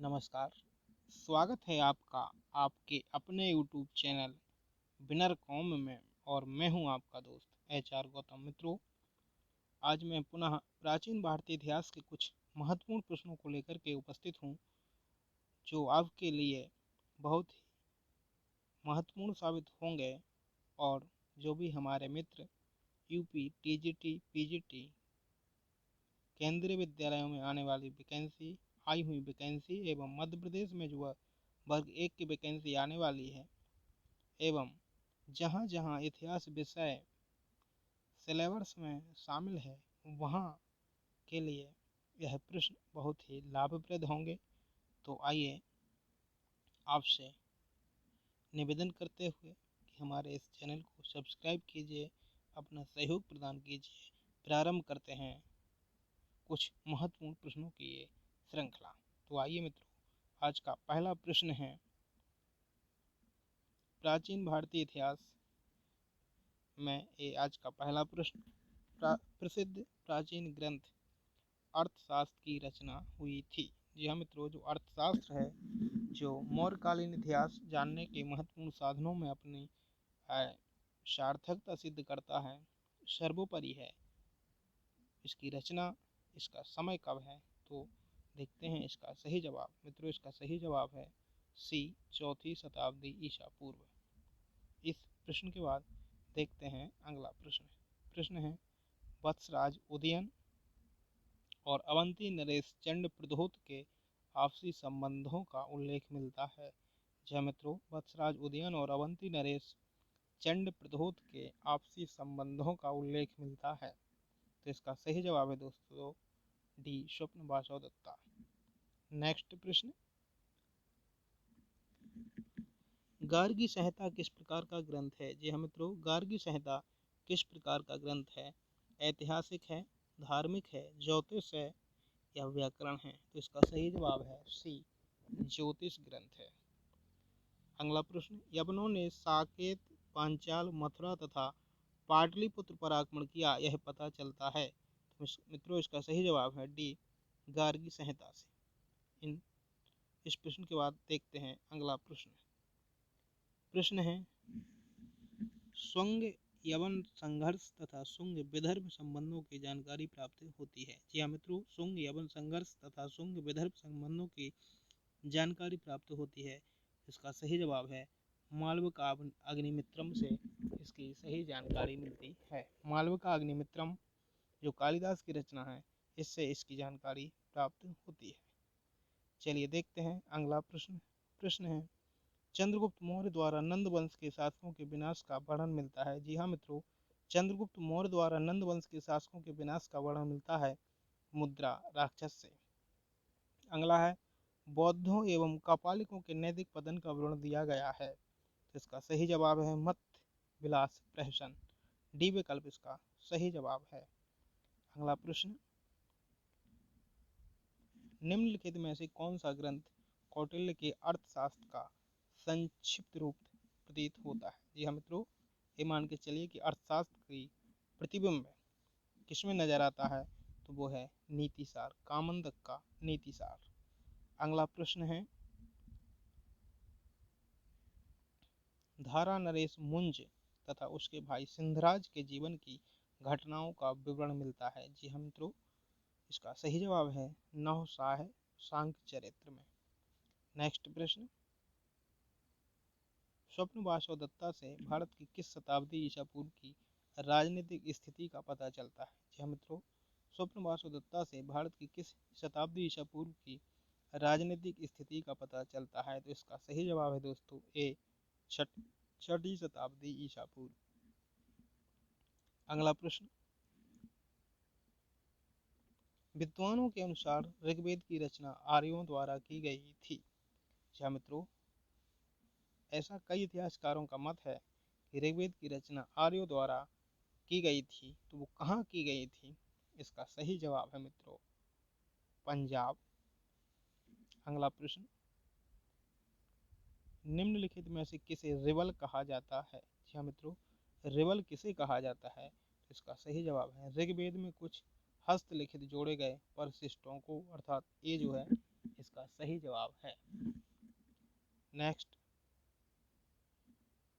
नमस्कार। स्वागत है आपका आपके अपने YouTube चैनल विनर कॉम में। और मैं हूं आपका दोस्त HR गौतम। मित्रों, आज मैं पुनः प्राचीन भारतीय इतिहास के कुछ महत्वपूर्ण प्रश्नों को लेकर के उपस्थित हूं, जो आपके लिए बहुत ही महत्वपूर्ण साबित होंगे। और जो भी हमारे मित्र यूपी, TGT, PGT केंद्रीय विद्यालयों में आने वाली वैकेंसी, आई हुई वैकेंसी एवं मध्य प्रदेश में जो वर्ग 1 की वैकेंसी आने वाली है, एवं जहाँ जहाँ इतिहास विषय सिलेबस में शामिल है वहाँ के लिए यह प्रश्न बहुत ही लाभप्रद होंगे। तो आइए आपसे निवेदन करते हुए कि हमारे इस चैनल को सब्सक्राइब कीजिए, अपना सहयोग प्रदान कीजिए। प्रारंभ करते हैं कुछ महत्वपूर्ण प्रश्नों की ये श्रृंखला। तो आइए मित्रों, आज का पहला प्रश्न है, प्राचीन भारतीय इतिहास में ये आज का पहला प्रश्न, प्रसिद्ध प्राचीन ग्रंथ अर्थशास्त्र की रचना हुई थी। जी हाँ मित्रों, जो अर्थशास्त्र है, जो मौर्यकालीन इतिहास जानने के महत्वपूर्ण साधनों में अपनी सार्थकता सिद्ध करता है, सर्वोपरि है। इसकी रचना, इसका समय कब है, तो देखते हैं इसका सही जवाब। मित्रों, इसका सही जवाब है सी, 4वीं शताब्दी ईसा पूर्व। इस प्रश्न के बाद देखते हैं अगला प्रश्न। प्रश्न है, वत्सराज उदयन और अवंती नरेश चंड प्रद्योत के आपसी संबंधों का उल्लेख मिलता है। जय मित्रों, वत्सराज उदयन और अवंती नरेश चंड प्रद्योत के आपसी संबंधों का उल्लेख मिलता है। तो इसका सही जवाब है दोस्तों डी, स्वप्न बासव दत्ता। नेक्स्ट प्रश्न, गार्गी संहिता किस प्रकार का ग्रंथ है? जी हाँ मित्रों, गार्गी संहिता किस प्रकार का ग्रंथ है? ऐतिहासिक है, धार्मिक है, ज्योतिष है या व्याकरण है? तो इसका सही जवाब है सी, ज्योतिष ग्रंथ है। अगला प्रश्न, यवनों ने साकेत, पांचाल, मथुरा तथा पाटलिपुत्र पर आक्रमण किया, यह पता चलता है। तो मित्रों, इसका सही जवाब है डी, गार्गी संहिता से। इस प्रश्न के बाद देखते हैं अगला प्रश्न। प्रश्न है, शुंग यवन संघर्ष तथा शुंग विदर्भ संबंधों की जानकारी प्राप्त होती है। जी हाँ मित्रों, शुंग यवन संघर्ष तथा शुंग विदर्भ संबंधों की जानकारी प्राप्त होती है। इसका सही जवाब है मालविका अग्निमित्रम से इसकी सही जानकारी मिलती है। मालविका अग्निमित्रम जो कालिदास की रचना है, इससे इसकी जानकारी प्राप्त होती है। चलिए देखते हैं अगला प्रश्न। प्रश्न है, चंद्रगुप्त मौर्य द्वारा नंद वंश के शासकों के विनाश का वर्णन मिलता है। जी हाँ मित्रों, चंद्रगुप्त मौर्य द्वारा नंद वंश के शासकों के विनाश का वर्णन मिलता है मुद्रा राक्षस से। अगला है, बौद्धों एवं कापालिकों के नैतिक पतन का वर्णन दिया गया है। तो इसका सही जवाब है मत विलास प्रहसन। डी विकल्प इसका सही जवाब है। अगला प्रश्न, निम्नलिखित में से कौन सा ग्रंथ कौटिल्य के अर्थशास्त्र का संक्षिप्त रूप प्रतीत होता है? जी हाँ मित्रों, ये मान के चलिए कि अर्थशास्त्र की प्रतिबिंब किसमें नजर आता है, तो वो है नीतिसार, कामंदक का नीतिसार। अगला प्रश्न है, धारा नरेश मुंज तथा उसके भाई सिंधराज के जीवन की घटनाओं का विवरण मिलता है। जी हाँ मित्रों, इसका सही जवाब है नहुषाय सांख्य चरित्र में। नेक्स्ट प्रश्न, स्वप्न बासव दत्ता से भारत की किस शताब्दी ईसा पूर्व की राजनीतिक स्थिति का पता चलता है? जी हाँ मित्रों, स्वप्न बासव दत्ता से भारत की किस शताब्दी ईसा पूर्व की राजनीतिक स्थिति का पता चलता है? तो इसका सही जवाब है दोस्तों ए, छठी शताब्दी ईसा पूर्व। अगला प्रश्न, विद्वानों के अनुसार ऋग्वेद की रचना आर्यों द्वारा की गई थी। जी हाँ मित्रों, ऐसा कई इतिहासकारों का मत है कि ऋग्वेद की रचना आर्यों द्वारा की गई थी। तो वो कहाँ की गई थी? इसका सही जवाब है मित्रों पंजाब। अगला प्रश्न, निम्नलिखित में से किसे रिवल कहा जाता है? जी हाँ मित्रों, रिवल किसे कहा जाता है? इसका सही जवाब है ऋग्वेद में कुछ हस्तलिखित जोड़े गए परिशिष्टों को, अर्थात ये जो है इसका सही जवाब है। नेक्स्ट,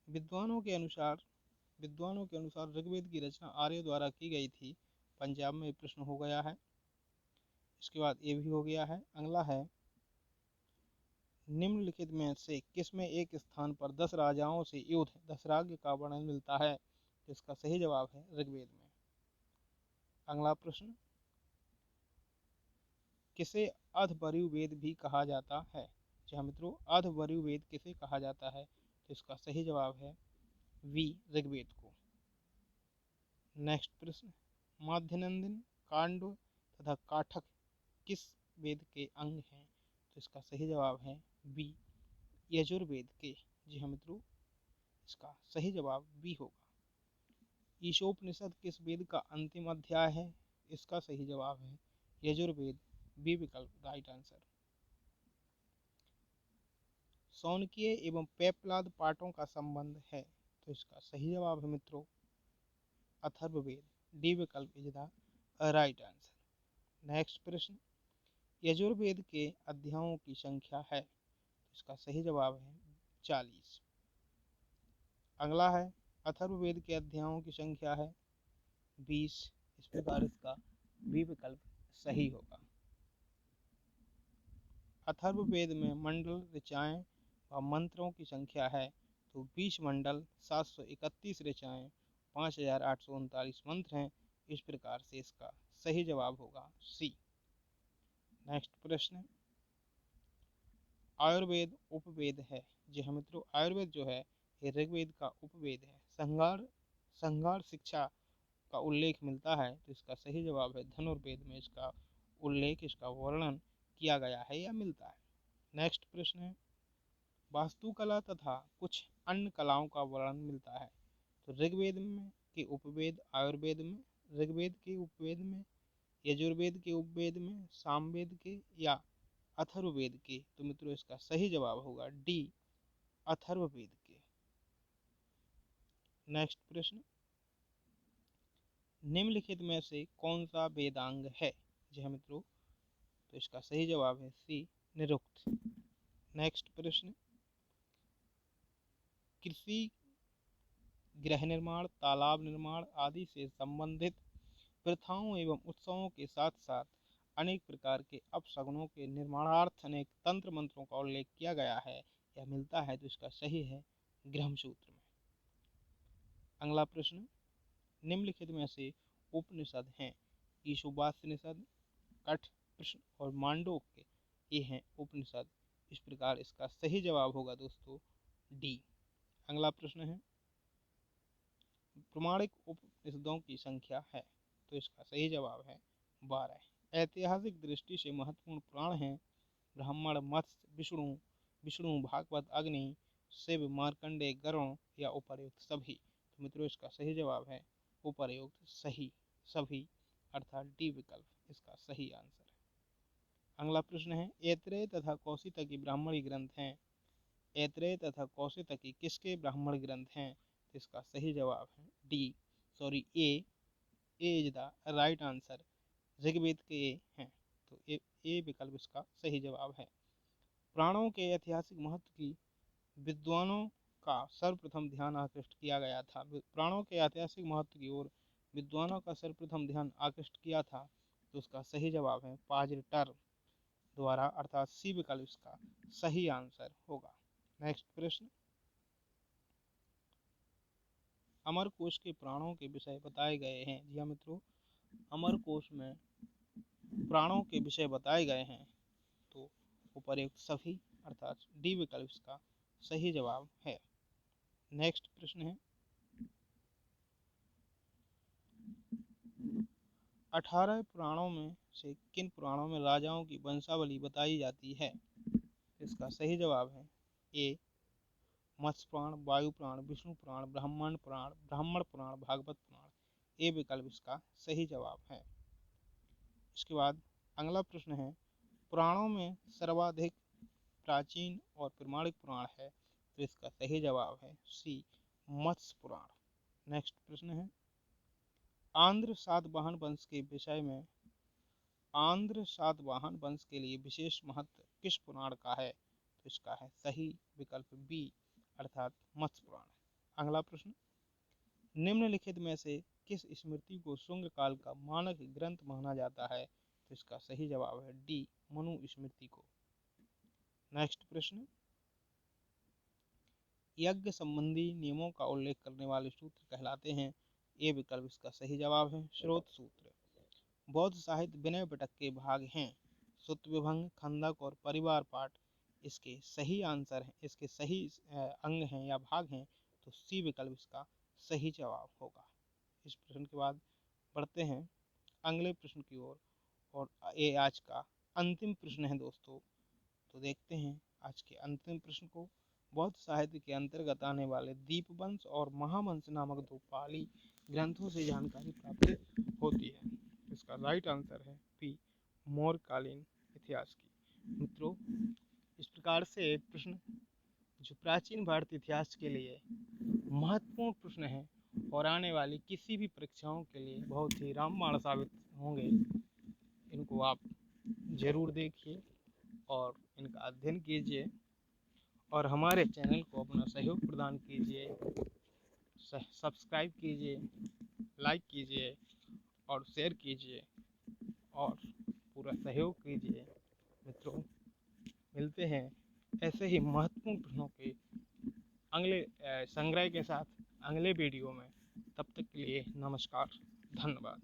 विद्वानों के अनुसार ऋग्वेद की रचना आर्यों द्वारा की गई थी। पंजाब में प्रश्न हो गया है। इसके बाद ये भी हो गया है। अगला है, निम्नलिखित में से किसमें एक स्थान पर 10 राजाओं से युद्ध दशराज्य का वर्णन मिलता है? तो इसका सही जवाब है ऋग्वेद में। अगला प्रश्न, किसे अधवर्यु वेद भी कहा जाता है? जी हाँ मित्रों, अधवर्यु वेद किसे कहा जाता है? तो इसका सही जवाब है वी, ऋग्वेद को। नेक्स्ट प्रश्न, माध्यनंदिन, कांडव तथा काठक किस वेद के अंग हैं? तो इसका सही जवाब है बी, यजुर्वेद के। जी हाँ मित्रों, इसका सही जवाब बी होगा। ईशोपनिषद किस वेद का अंतिम अध्याय है? इसका सही जवाब है यजुर्वेद, बी विकल्प राइट आंसर। शौनकीय एवं पेपलाद पाठों का संबंध है? तो इसका सही जवाब है मित्रों अथर्ववेद, डी विकल्प is the right answer. Next प्रश्न, यजुर्वेद के अध्यायों की संख्या है? तो इसका सही जवाब है 40। अगला है, अथर्ववेद के अध्यायों की संख्या है 20। इस प्रकार इसका बी विकल्प सही होगा। अथर्ववेद में मंडल, ऋचाएं व मंत्रों की संख्या है? तो 20 मंडल, 731 ऋचाएं, 5839 मंत्र हैं। इस प्रकार से इसका सही जवाब होगा सी। नेक्स्ट प्रश्न, आयुर्वेद उपवेद है? जी हाँ मित्रों, आयुर्वेद जो है ये ऋग्वेद का उपवेद है। संहार शिक्षा का उल्लेख मिलता है, तो इसका सही जवाब है धनुर्वेद में इसका उल्लेख, इसका वर्णन किया गया है या मिलता है। नेक्स्ट प्रश्न है, वास्तुकला तथा कुछ अन्य कलाओं का वर्णन मिलता है? तो ऋग्वेद में के उपवेद, आयुर्वेद में, ऋग्वेद के उपवेद में, यजुर्वेद के उपवेद में, सामवेद के या अथर्ववेद के? तो मित्रों इसका सही जवाब होगा डी, अथर्ववेद के। नेक्स्ट प्रश्न, निम्नलिखित में से कौन सा वेदांग है? जी हाँ मित्रों, तो इसका सही जवाब है सी, निरुक्त। नेक्स्ट प्रश्न, कृषि, गृह निर्माण, तालाब निर्माण आदि से संबंधित प्रथाओं एवं उत्सवों के साथ साथ अनेक प्रकार के अपशगुनों के निर्माणार्थ अनेक तंत्र मंत्रों का उल्लेख किया गया है या मिलता है? तो इसका सही है गृह्यसूत्र में। अगला प्रश्न, निम्नलिखित में से उपनिषद हैं? ईशोवास्यनिषद, कठ, प्रश्न और मांडोक्य, ये हैं उपनिषद। इस प्रकार इसका सही जवाब होगा दोस्तों डी। अगला प्रश्न है, प्रमाणिक उपनिषदों की संख्या है? तो इसका सही जवाब है 12। ऐतिहासिक दृष्टि से महत्वपूर्ण पुराण हैं ब्राह्मण, मत्स्य, विष्णु, भागवत, अग्नि, शिव, मार्कंडेय, गरुड़ या उपर्युक्त सभी? तो मित्रों इसका सही जवाब है उपर्युक्त सभी अर्थात डी विकल्प इसका सही आंसर है। अगला प्रश्न है, ऐत्रेय तथा कौशितकी ब्राह्मणी ग्रंथ हैं? ऐत्रेय तथा कौशितकी किसके ब्राह्मण ग्रंथ हैं? तो इसका सही जवाब है A is the right answer, Rigveda के ए हैं। तो ए विकल्प इसका सही जवाब है। पुराणों के ऐतिहासिक महत्व की विद्वानों का सर्वप्रथम ध्यान आकृष्ट किया गया था? पुराणों के ऐतिहासिक महत्व की ओर विद्वानों का सर्वप्रथम ध्यान आकृष्ट किया था? तो उसका सही जवाब है पाजटर द्वारा, अर्थात सी विकल्प इसका सही आंसर होगा। नेक्स्ट प्रश्न, अमरकोश के पुराणों के विषय बताए गए हैं? जी हाँ मित्रों, अमरकोश में पुराणों के विषय बताए गए हैं। तो उपर्युक्त सभी अर्थात डी विकल्प इसका सही जवाब है। नेक्स्ट प्रश्न है, 18 पुराणों में से किन पुराणों में राजाओं की वंशावली बताई जाती है? इसका सही जवाब है ए, मत्स्य पुराण, वायु पुराण, विष्णु पुराण, ब्राह्मण पुराण, भागवत पुराण। ए विकल्प इसका सही जवाब है। इसके बाद अगला प्रश्न है, पुराणों में सर्वाधिक प्राचीन और प्रमाणिक पुराण है? तो इसका सही जवाब है सी, मत्स्य पुराण। नेक्स्ट प्रश्न है, आंध्र सातवाहन वंश के विषय में आंध्र सातवाहन वंश के लिए विशेष महत्व किस पुराण का है? तो इसका है सही विकल्प बी अर्थात मत्स्य पुराण। अगला प्रश्न, निम्नलिखित में से किस स्मृति को शुंग काल का मानक ग्रंथ माना जाता है? तो इसका सही जवाब है डी मनु स्मृति को। नेक्स्ट प्रश्न, यज्ञ संबंधी नियमों का उल्लेख करने वाले सूत्र कहलाते हैं? ए विकल्प इसका सही जवाब है स्रोत सूत्र। बौद्ध साहित्य विनय पिटक के भाग हैं सुत्त विभंग, खंदक और परिवार पाठ। इसके सही आंसर हैं, इसके सही अंग हैं या भाग हैं, तो सी विकल्प इसका सही जवाब होगा। इस प्रश्न के बाद बढ़ते हैं अगले प्रश्न की ओर और ये आज का अंतिम प्रश्न है दोस्तों। तो देखते हैं आज के अंतिम प्रश्न को। बौद्ध साहित्य के अंतर्गत आने वाले दीपवंश और महावंश नामक दो पाली ग्रंथों से जानकारी प्राप्त होती है। इसका राइट आंसर है पी मौर्यकालीन इतिहास की। मित्रों, इस प्रकार से प्रश्न जो प्राचीन भारतीय इतिहास के लिए महत्वपूर्ण प्रश्न है और आने वाली किसी भी परीक्षाओं के लिए बहुत ही रामबाण साबित होंगे, इनको आप जरूर देखिए और इनका अध्ययन कीजिए और हमारे चैनल को अपना सहयोग प्रदान कीजिए, सब्सक्राइब कीजिए, लाइक कीजिए और शेयर कीजिए और पूरा सहयोग कीजिए। मित्रों, मिलते हैं ऐसे ही महत्वपूर्ण प्रश्नों के अगले संग्रह के साथ अगले वीडियो में। तब तक के लिए नमस्कार, धन्यवाद।